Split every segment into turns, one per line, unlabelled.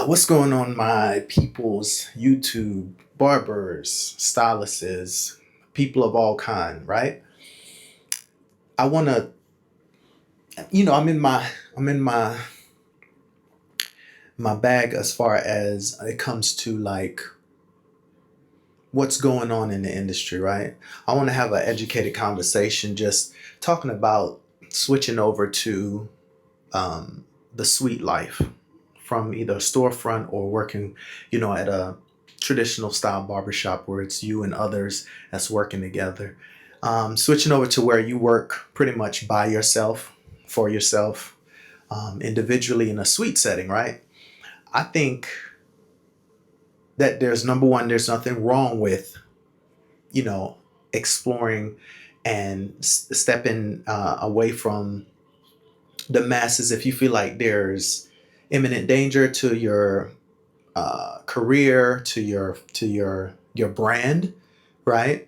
What's going on, my people's YouTube barbers, stylists, people of all kind, right? I want to, I'm in my bag as far as it comes to like what's going on in the industry, right? I want to have an educated conversation, just talking about switching over to the sweet life from either a storefront or working, at a traditional style barbershop where it's you and others that's working together. Switching over to where you work pretty much by yourself, for yourself, individually in a suite setting, right? I think that there's number one, there's nothing wrong with, you know, exploring and stepping away from the masses if you feel like there's imminent danger to your career, to your brand, right?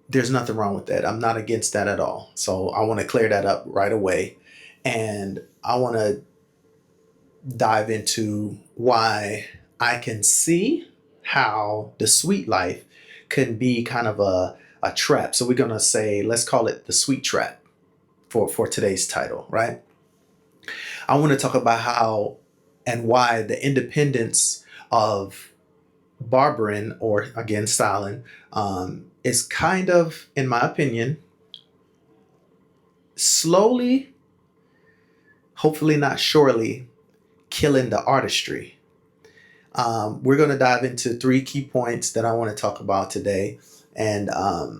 There's nothing wrong with that. I'm not against that at all. So I want to clear that up right away, and I want to dive into why I can see how the sweet life can be kind of a trap. So we're gonna say, let's call it the sweet trap for today's title, right? I want to talk about how and why the independence of barbering, or again styling, is kind of, in my opinion, slowly, hopefully not surely, killing the artistry. We're going to dive into three key points that I want to talk about today. And I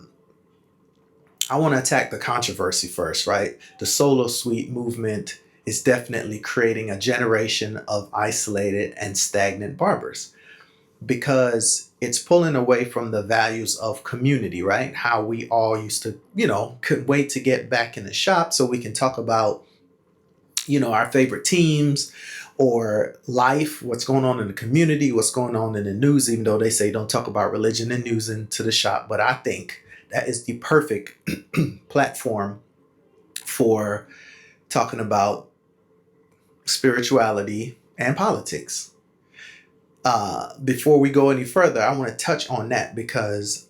want to attack the controversy first, right? The solo suite movement is definitely creating a generation of isolated and stagnant barbers because it's pulling away from the values of community, right? How we all used to, couldn't wait to get back in the shop so we can talk about, our favorite teams or life, what's going on in the community, what's going on in the news, even though they say don't talk about religion and news into the shop. But I think that is the perfect platform for talking about spirituality and politics. Before we go any further, I want to touch on that because,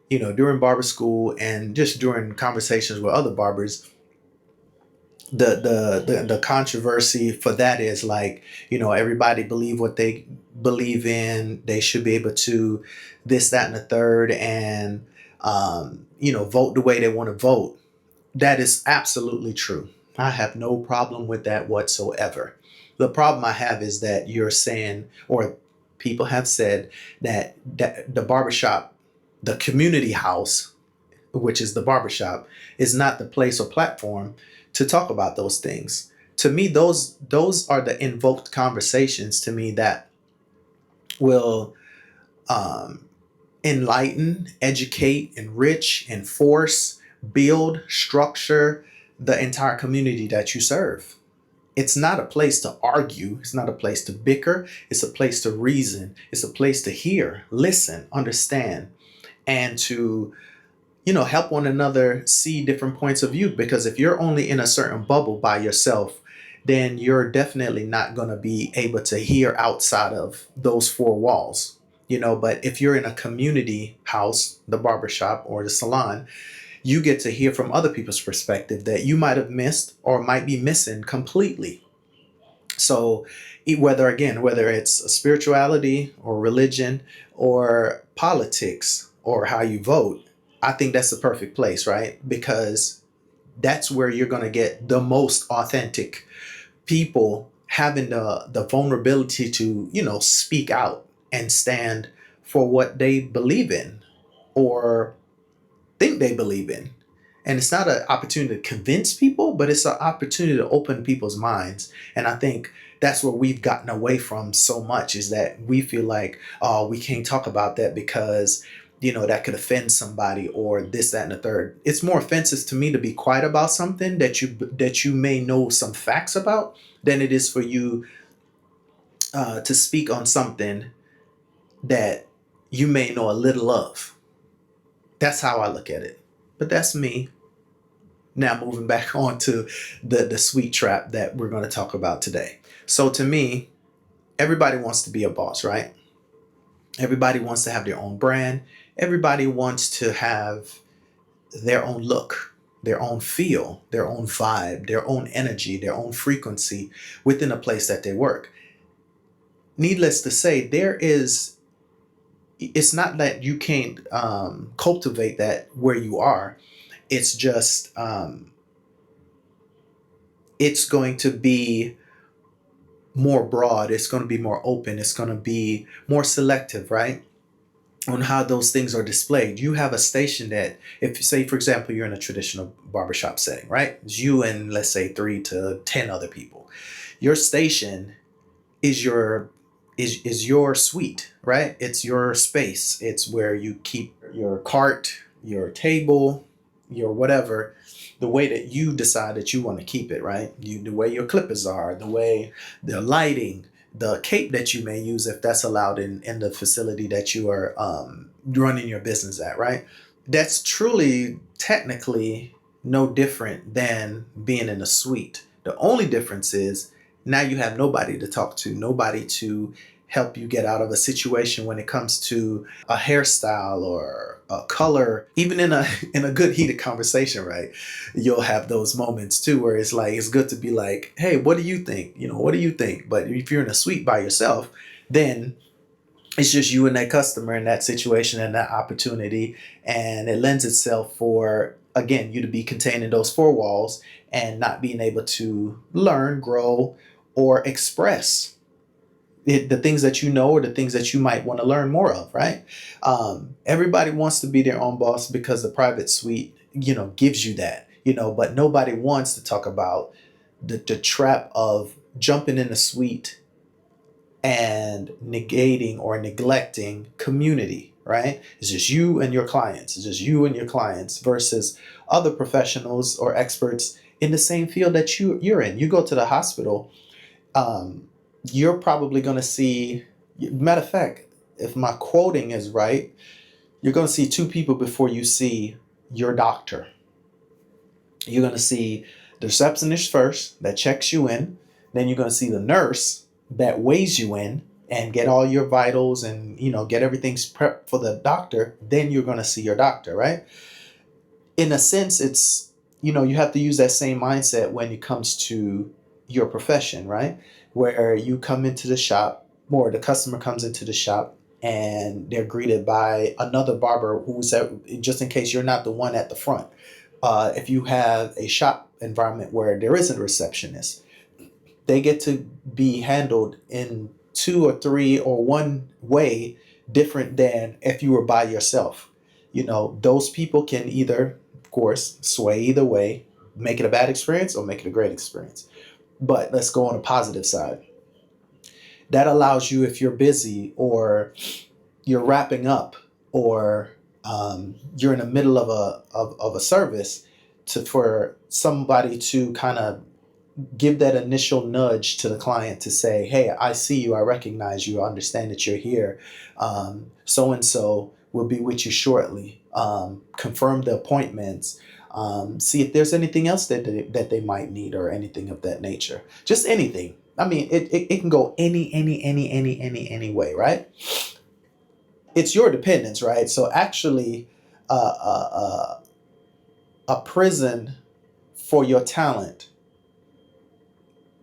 during barber school and just during conversations with other barbers, the controversy for that is like, everybody believe what they believe in. They should be able to this, that, and the third, and vote the way they want to vote. That is absolutely true. I have no problem with that whatsoever. The problem I have is that you're saying, or people have said, that the barbershop, the community house, which is the barbershop, is not the place or platform to talk about those things. To me, those are the invoked conversations to me that will um, enlighten, educate, enrich, enforce, build, structure the entire community that you serve. It's not a place to argue. It's not a place to bicker. It's a place to reason. It's a place to hear, listen, understand, and to help one another see different points of view. Because if you're only in a certain bubble by yourself, then you're definitely not going to be able to hear outside of those four walls. But if you're in a community house, the barbershop or the salon, you get to hear from other people's perspective that you might have missed or might be missing completely. So whether it's spirituality or religion or politics or how you vote, I think that's the perfect place, right? Because that's where you're going to get the most authentic people having the vulnerability to, speak out and stand for what they believe in or think they believe in. And it's not an opportunity to convince people, but it's an opportunity to open people's minds. And I think that's where we've gotten away from so much, is that we feel like, oh, we can't talk about that because, that could offend somebody or this, that, and the third. It's more offensive to me to be quiet about something that you may know some facts about than it is for you to speak on something that you may know a little of. That's how I look at it. But that's me. Now moving back on to the sweet trap that we're going to talk about today. So to me, everybody wants to be a boss, right? Everybody wants to have their own brand. Everybody wants to have their own look, their own feel, their own vibe, their own energy, their own frequency within a place that they work. Needless to say, it's not that you can't cultivate that where you are. It's just, it's going to be more broad, it's going to be more open, it's going to be more selective, right? On how those things are displayed. You have a station that, if say, for example, you're in a traditional barbershop setting, right? It's you and let's say 3 to 10 other people. Your station is your suite, right? It's your space. It's where you keep your cart, your table, your whatever, the way that you decide that you want to keep it, right? The way your clippers are, the way the lighting, the cape that you may use if that's allowed in the facility that you are running your business at, right? That's truly technically no different than being in a suite. The only difference is now you have nobody to talk to, nobody to help you get out of a situation when it comes to a hairstyle or a color. Even in a good heated conversation, right? You'll have those moments too where it's like it's good to be like, hey, what do you think? What do you think? But if you're in a suite by yourself, then it's just you and that customer in that situation and that opportunity, and it lends itself for, again, you to be contained in those 4 walls and not being able to learn, grow, or express the things that you know or the things that you might want to learn more of, right? Everybody wants to be their own boss because the private suite, gives you that, but nobody wants to talk about the trap of jumping in the suite and negating or neglecting community, right? It's just you and your clients. It's just you and your clients versus other professionals or experts in the same field that you're in. You go to the hospital, you're probably going to see, matter of fact, if my quoting is right, you're going to see 2 people before you see your doctor. You're going to see the receptionist first that checks you in. Then you're going to see the nurse that weighs you in and get all your vitals and, get everything prepped for the doctor. Then you're going to see your doctor, right? In a sense, it's, you have to use that same mindset when it comes to your profession, right? Where you come into the shop, or the customer comes into the shop, and they're greeted by another barber who's just in case you're not the one at the front. If you have a shop environment where there isn't a receptionist, they get to be handled in 2 or 3 or one way different than if you were by yourself. Those people can either, of course, sway either way, make it a bad experience or make it a great experience. But let's go on the positive side. That allows you, if you're busy or you're wrapping up or you're in the middle of a service, for somebody to kind of give that initial nudge to the client to say, hey, I see you, I recognize you, I understand that you're here. So and so will be with you shortly. Confirm the appointments. See if there's anything else that they might need or anything of that nature. Just anything. I mean, it can go any way, right? It's your dependence, right? So actually, a prison for your talent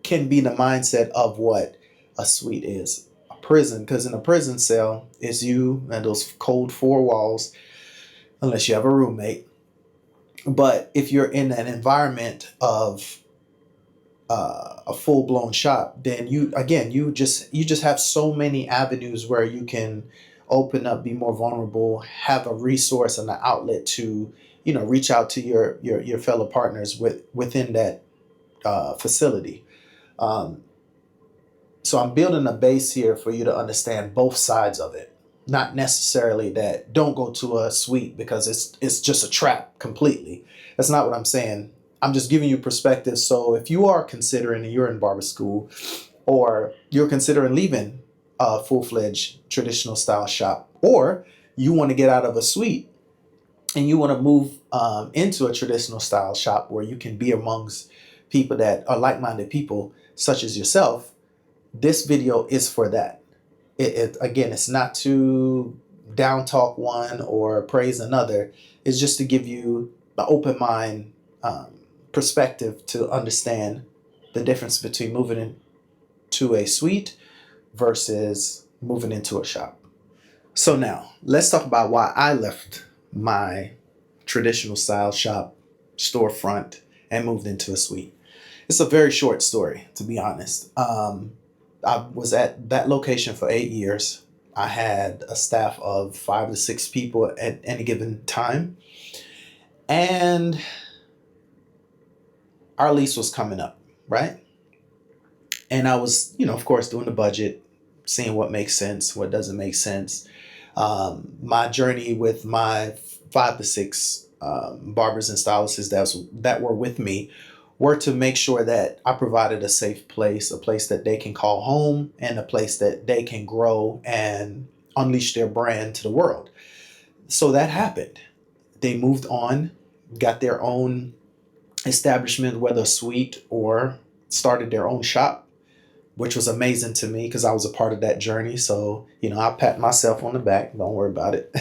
can be the mindset of what a suite is. A prison, because in a prison cell, it's you and those cold 4 walls, unless you have a roommate. But if you're in an environment of a full-blown shop, then you just have so many avenues where you can open up, be more vulnerable, have a resource and an outlet to reach out to your fellow partners within that facility. So I'm building a base here for you to understand both sides of it. Not necessarily that don't go to a suite because it's just a trap completely. That's not what I'm saying. I'm just giving you perspective. So if you are considering, and you're in barber school, or you're considering leaving a full-fledged traditional style shop, or you want to get out of a suite and you want to move into a traditional style shop where you can be amongst people that are like-minded people such as yourself, this video is for that. Again, it's not to down talk one or praise another. It's just to give you an open mind perspective to understand the difference between moving into a suite versus moving into a shop. So now let's talk about why I left my traditional style shop storefront and moved into a suite. It's a very short story, to be honest. I was at that location for 8 years. I had a staff of 5 to 6 people at any given time. And our lease was coming up, right? And I was, of course, doing the budget, seeing what makes sense, what doesn't make sense. My journey with my 5 to 6 barbers and stylists that were with me were to make sure that I provided a safe place, a place that they can call home, and a place that they can grow and unleash their brand to the world. So that happened. They moved on, got their own establishment, whether a suite or started their own shop, which was amazing to me because I was a part of that journey. So, I pat myself on the back. Don't worry about it.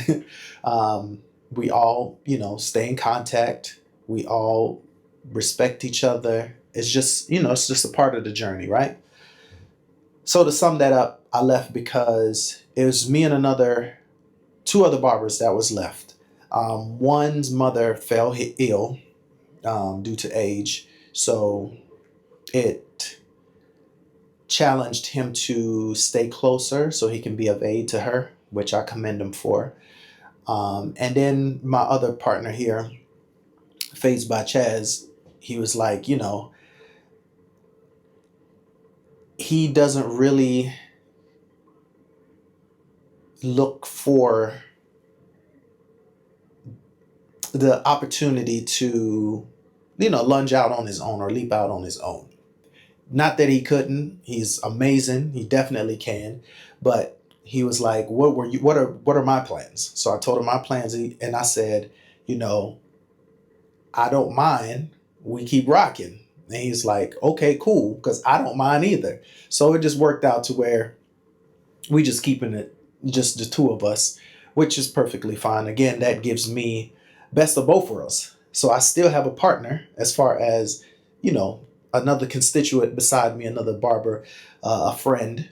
We all, stay in contact. We all respect each other. It's just, it's just a part of the journey, right? So to sum that up, I left because it was me and 2 other barbers that was left. One's mother fell ill due to age. So it challenged him to stay closer so he can be of aid to her, which I commend him for. And then my other partner here, Phased by Chaz, he was like, he doesn't really look for the opportunity to, lunge out on his own or leap out on his own. Not that he couldn't. He's amazing. He definitely can. But he was like, what are my plans? So I told him my plans, and I said, I don't mind. We keep rocking. And he's like, okay, cool, because I don't mind either. So it just worked out to where we just keeping it just the 2 of us, which is perfectly fine. Again, that gives me best of both worlds. So I still have a partner as far as, another constituent beside me, another barber, a friend,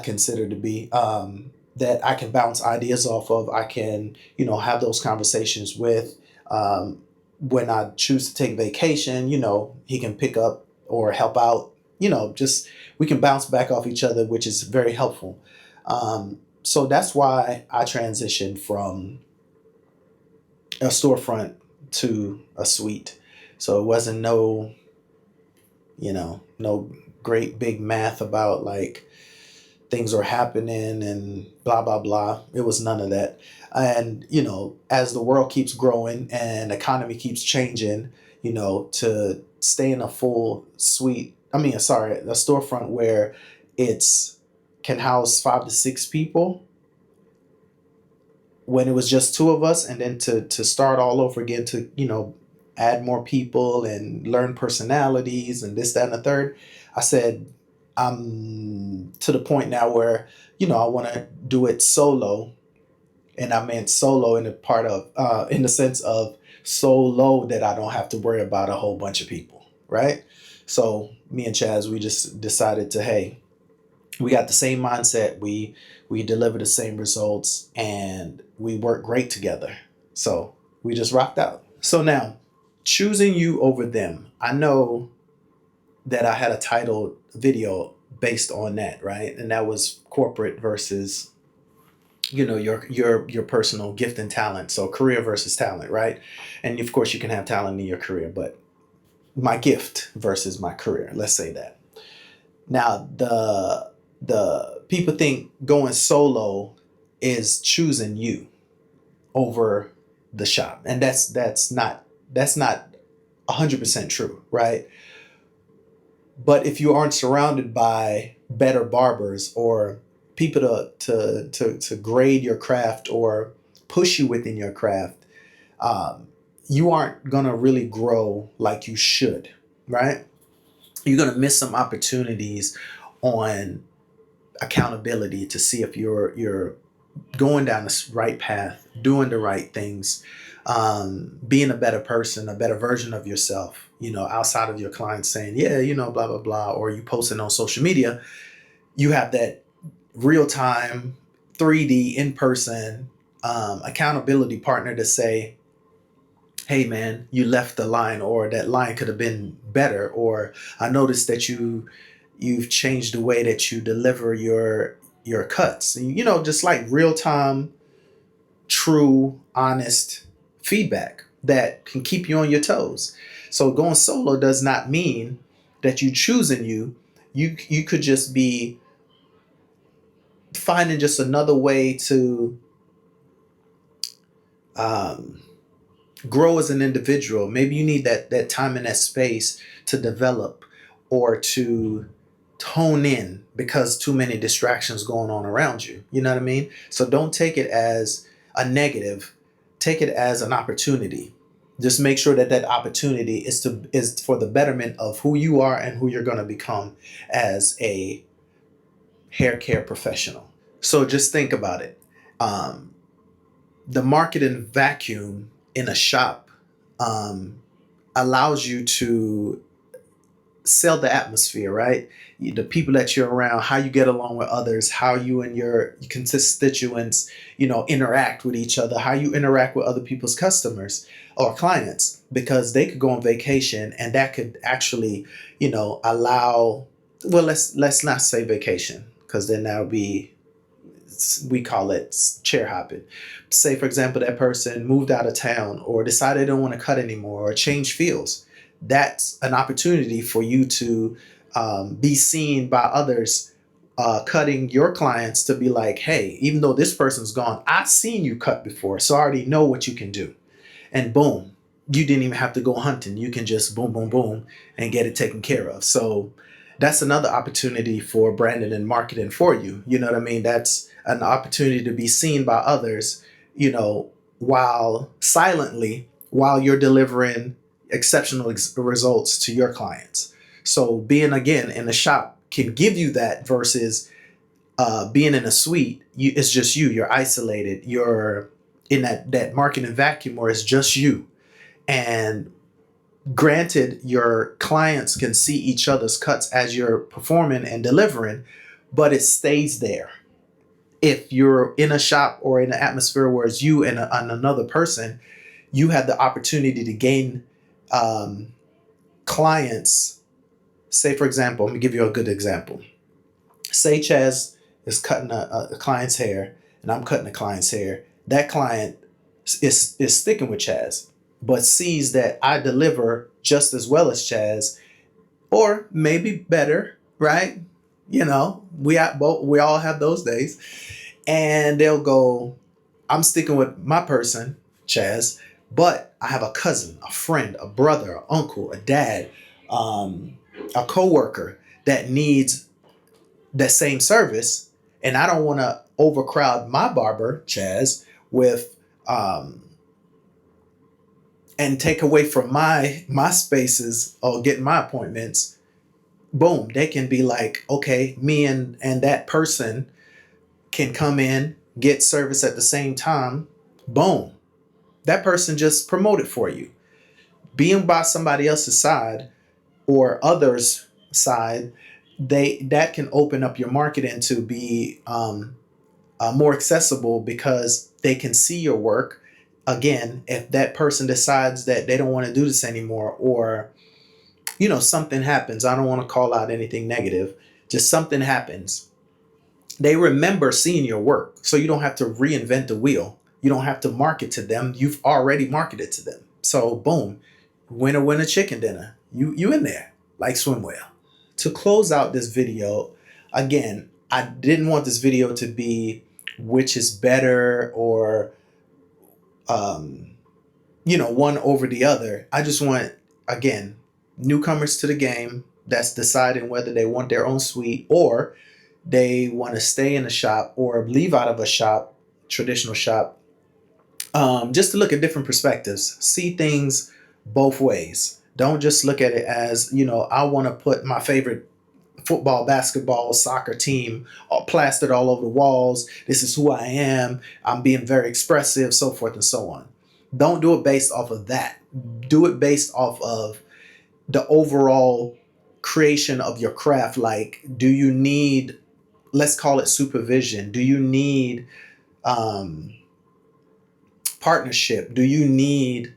considered to be, that I can bounce ideas off of. I can, have those conversations with. When I choose to take vacation, he can pick up or help out, just we can bounce back off each other, which is very helpful. So that's why I transitioned from a storefront to a suite. So it wasn't no great big math about like things are happening and blah, blah, blah. It was none of that. And, as the world keeps growing and economy keeps changing, to stay in a full suite, a storefront where it's can house 5 to 6 people when it was just 2 of us, and then to start all over again to, add more people and learn personalities and this, that, and the third. I said, I'm to the point now where, I want to do it solo. And I meant solo in the sense of so low that I don't have to worry about a whole bunch of people, right? So me and Chaz, we just decided to, hey, we got the same mindset. We deliver the same results and we work great together. So we just rocked out. So now, choosing you over them. I know that I had a titled video based on that, right? And that was corporate versus, your personal gift and talent. So career versus talent, right? And of course you can have talent in your career, but my gift versus my career, let's say that. Now the people think going solo is choosing you over the shop. And that's not 100% true, right? But if you aren't surrounded by better barbers or people to grade your craft or push you within your craft, you aren't gonna really grow like you should, right? You're gonna miss some opportunities, on accountability to see if you're going down the right path, doing the right things, being a better person, a better version of yourself, outside of your clients saying, yeah, blah, blah, blah, or you posting on social media. You have that real time 3D in person accountability partner to say, hey man, you left the line, or that line could have been better, or I noticed that you've changed the way that you deliver your cuts. Just like real time, true, honest feedback that can keep you on your toes. So going solo does not mean that you choosing you could just be finding just another way to um, grow as an individual. Maybe you need that time and that space to develop or to hone in because too many distractions going on around you. You know what I mean? So don't take it as a negative. Take it as an opportunity. Just make sure that opportunity is for the betterment of who you are and who you're going to become as a hair care professional. So just think about it. Um, the marketing vacuum in a shop um, allows you to sell the atmosphere, right? The people that you're around, how you get along with others, how you and your constituents, interact with each other, how you interact with other people's customers or clients, because they could go on vacation and that could actually, allow, well, let's not say vacation because then that would be, we call it chair hopping. Say, for example, that person moved out of town or decided they don't want to cut anymore or change fields. That's an opportunity for you to be seen by others, cutting your clients to be like, hey, even though this person's gone, I've seen you cut before, so I already know what you can do. And boom, you didn't even have to go hunting. You can just boom, boom, boom, and get it taken care of. So that's another opportunity for branding and marketing for you. You know what I mean? That's an opportunity to be seen by others, while silently, while you're delivering exceptional results to your clients. So being again in a shop can give you that versus being in a suite. It's just you. You're isolated. You're in that marketing vacuum where it's just you. And granted, your clients can see each other's cuts as you're performing and delivering, but it stays there. If you're in a shop or in an atmosphere where it's you and another person, you have the opportunity to gain clients. Say, for example, let me give you a good example. Say Chaz is cutting a client's hair and I'm cutting a client's hair. That client is sticking with Chaz, but sees that I deliver just as well as Chaz, or maybe better, right? We all have those days, and they'll go, I'm sticking with my person, Chaz, but I have a cousin, a friend, a brother, an uncle, a dad, a coworker that needs that same service, and I don't want to overcrowd my barber, Chaz, with and take away from my spaces or getting my appointments. Boom, they can be like, okay, me and that person can come in, get service at the same time. Boom, that person just promoted for you. Being by somebody else's side or others' side, that can open up your marketing to be more accessible because they can see your work. Again, if that person decides that they don't want to do this anymore, or something happens, I don't want to call out anything negative, just something happens, they remember seeing your work. So you don't have to reinvent the wheel. You don't have to market to them. You've already marketed to them. So boom, winner chicken dinner. You in there like swim well. To close out this video, again, I didn't want this video to be which is better or one over the other. I just want, again, newcomers to the game that's deciding whether they want their own suite or they want to stay in a shop or leave out of a shop, traditional shop, just to look at different perspectives, see things both ways. Don't just look at it as, I want to put my favorite football, basketball, soccer team all plastered all over the walls. This is who I am. I'm being very expressive, so forth and so on. Don't do it based off of that. Do it based off of the overall creation of your craft. Like, do you need, let's call it supervision? Do you need um, partnership? Do you need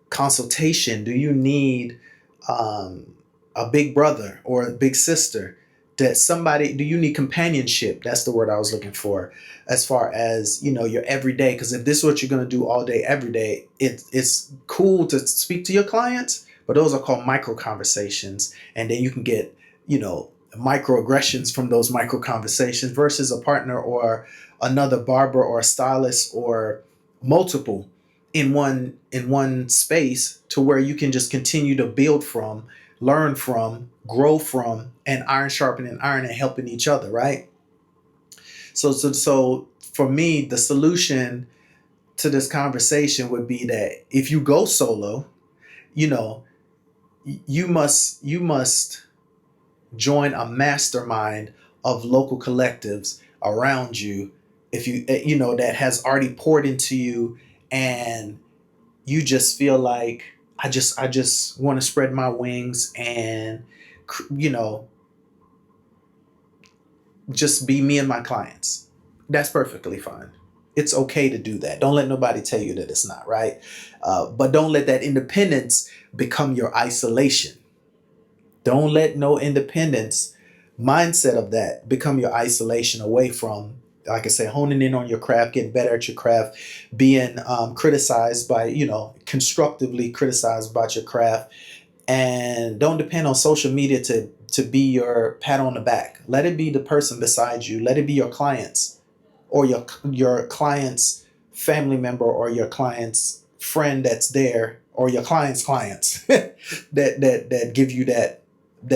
consultation? Do you need a big brother or a big sister? That somebody, do you need companionship? That's the word I was looking for, as far as, you know, your everyday. Because if this is what you're going to do all day, every day, it's cool to speak to your clients, but those are called micro conversations. And then you can get, you know, microaggressions from those micro conversations versus a partner or another barber or a stylist or multiple in one space, to where you can just continue to build from, learn from, grow from, and iron sharpening iron and helping each other, right? So for me, the solution to this conversation would be that if you go solo, you know, you must join a mastermind of local collectives around you, if you know, that has already poured into you, and you just feel like, I just want to spread my wings and, you know, just be me and my clients. That's perfectly fine. It's okay to do that. Don't let nobody tell you that it's not, right. But don't let that independence become your isolation. Don't let no independence mindset of that become your isolation away from, like I said, honing in on your craft, getting better at your craft, being criticized by, you know, constructively criticized about your craft. And don't depend on social media to be your pat on the back. Let it be the person beside you. Let it be your clients, or your client's family member, or your client's friend that's there, or your client's clients that give you that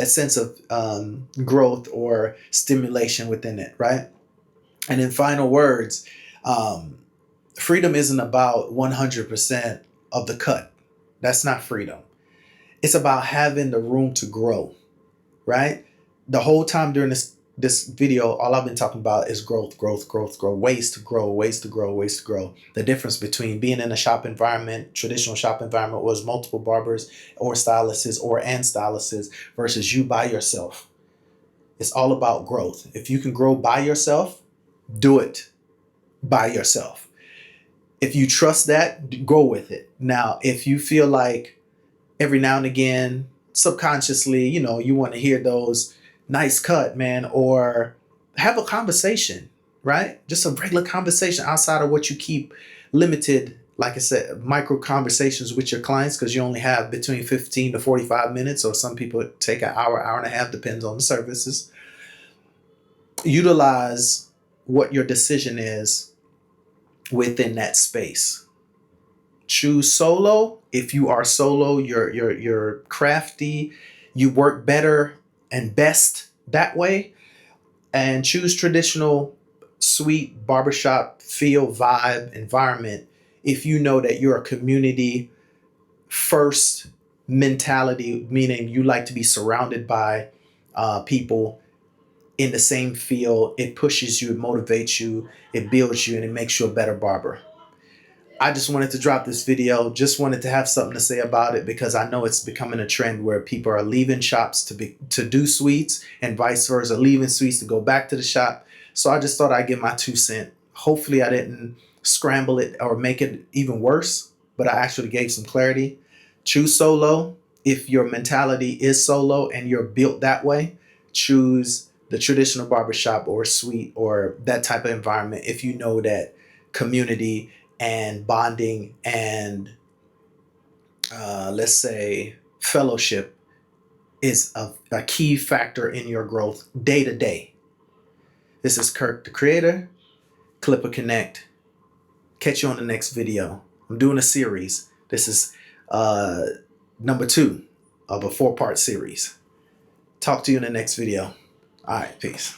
sense of growth or stimulation within it, right? And in final words, um, freedom isn't about 100% of the cut. That's not freedom. It's about having the room to grow, right? The whole time during this video, all I've been talking about is growth, growth, growth, growth, ways to grow, ways to grow, ways to grow. The difference between being in a shop environment, traditional shop environment, was multiple barbers or stylists and stylists, versus you by yourself. It's all about growth. If you can grow by yourself, do it by yourself. If you trust that, go with it. Now, if you feel like every now and again, subconsciously, you know, you want to hear those nice cut, man, or have a conversation, right? Just a regular conversation outside of what you keep limited, like I said, micro conversations with your clients, because you only have between 15 to 45 minutes, or some people take an hour, hour and a half, depends on the services. Utilize what your decision is within that space. Choose solo. If you are solo, you're crafty, you work better and best that way. And choose traditional, sweet barbershop feel, vibe, environment if you know that you're a community first mentality, meaning you like to be surrounded by people in the same field. It pushes you, it motivates you, it builds you, and it makes you a better barber. I just wanted to drop this video. Just wanted to have something to say about it, because I know it's becoming a trend where people are leaving shops to do suites, and vice versa, leaving suites to go back to the shop. So I just thought I'd give my 2 cents. Hopefully I didn't scramble it or make it even worse, but I actually gave some clarity. Choose solo. If your mentality is solo and you're built that way, choose the traditional barbershop or suite or that type of environment if you know that community and bonding and let's say fellowship is a key factor in your growth day to day. This is Kirk the Creator, Clipper Connect. Catch you on the next video. I'm doing a series. This is number 2 of a 4-part series. Talk to you in the next video. All right, peace.